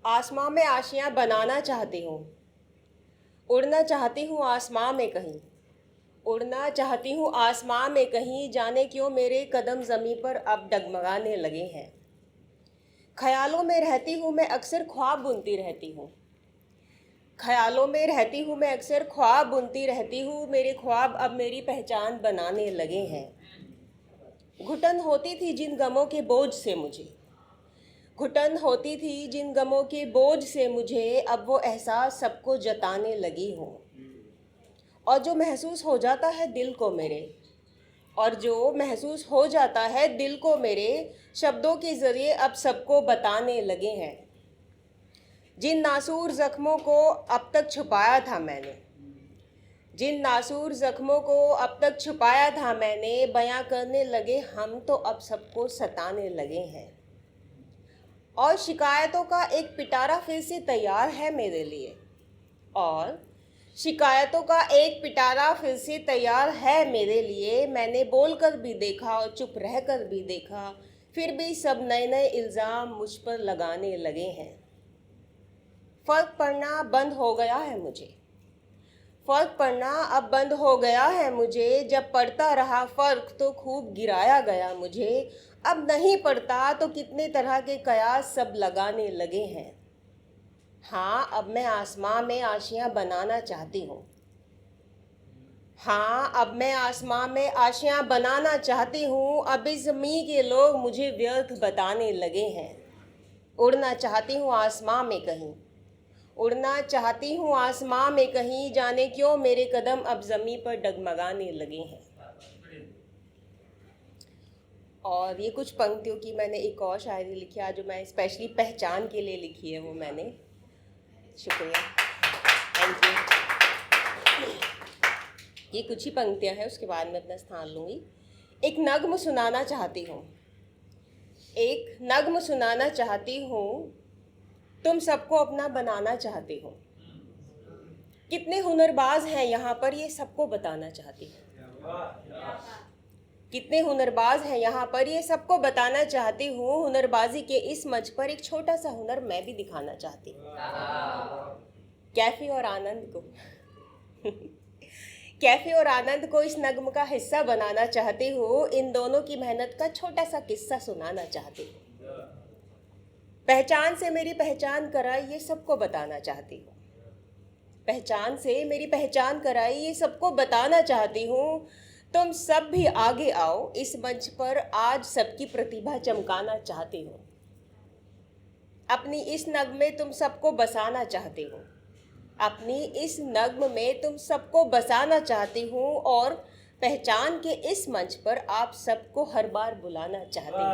आसमां में आशियां बनाना चाहती हूँ, उड़ना चाहती हूँ आसमां में कहीं, उड़ना चाहती हूँ आसमां में कहीं, जाने क्यों मेरे कदम ज़मीं पर अब डगमगाने लगे हैं। ख्यालों में रहती हूँ मैं अक्सर ख्वाब बुनती रहती हूँ, ख्यालों में रहती हूँ मैं अक्सर ख्वाब बुनती रहती हूँ, मेरे ख्वाब अब मेरी पहचान बनाने लगे हैं। घुटन होती थी जिन गमों के बोझ से मुझे, घुटन होती थी जिन गमों के बोझ से मुझे, अब वो एहसास सबको जताने लगी हूँ। और जो महसूस हो जाता है दिल को मेरे, और जो महसूस हो जाता है दिल को मेरे, शब्दों के ज़रिए अब सबको बताने लगे हैं। जिन नासूर ज़ख्मों को अब तक छुपाया था मैंने, जिन नासूर ज़ख्मों को अब तक छुपाया था मैंने, बयां करने लगे हम तो अब सबको सताने लगे हैं। और शिकायतों का एक पिटारा फिर से तैयार है मेरे लिए, और शिकायतों का एक पिटारा फिर से तैयार है मेरे लिए। मैंने बोलकर भी देखा और चुप रहकर भी देखा, फिर भी सब नए नए इल्ज़ाम मुझ पर लगाने लगे हैं। फ़र्क पड़ना बंद हो गया है मुझे, फ़र्क पड़ना अब बंद हो गया है मुझे। जब पड़ता रहा फ़र्क तो खूब गिराया गया मुझे, अब नहीं पड़ता तो कितने तरह के कयास सब लगाने लगे हैं। हाँ, अब मैं आसमां में आशियां बनाना चाहती हूँ, हाँ अब मैं आसमां में आशियां बनाना चाहती हूँ। अब इस ज़मीं के लोग मुझे व्यर्थ बताने लगे हैं। उड़ना चाहती हूँ आसमां में कहीं, उड़ना चाहती हूँ आसमां में कहीं, जाने क्यों मेरे कदम अब ज़मीं पर डगमगाने लगे हैं। और ये कुछ पंक्तियों की मैंने एक और शायरी लिखी है जो मैं स्पेशली पहचान के लिए लिखी है, वो मैंने। शुक्रिया, थैंक यू। ये कुछ ही पंक्तियाँ हैं, उसके बाद मैं अपना स्थान लूँगी। एक नग्म सुनाना चाहती हूँ, एक नग्म सुनाना चाहती हूँ, तुम सबको अपना बनाना चाहती हूँ। कितने हुनरबाज हैं यहाँ पर, ये सबको बताना चाहती हूँ। कितने हुनरबाज हैं यहाँ पर, ये सबको बताना चाहती हूँ। हुनरबाजी के इस मंच पर एक छोटा सा हुनर मैं भी दिखाना चाहती हूँ। कैफी और आनंद को कैफी और आनंद को इस नग्म का हिस्सा बनाना चाहती हूँ। इन दोनों की मेहनत का छोटा सा किस्सा सुनाना चाहती हूँ। पहचान से मेरी पहचान कराई, ये सबको बताना चाहती हूँ। पहचान से मेरी पहचान कराई, ये सबको बताना चाहती हूँ। तुम सब भी आगे आओ, इस मंच पर आज सबकी प्रतिभा चमकाना चाहती हूँ। अपनी इस नग्म में तुम सबको बसाना चाहती हूँ, अपनी इस नग्म में तुम सबको बसाना चाहती हूँ। और पहचान के इस मंच पर आप सबको हर बार बुलाना चाहती हूँ।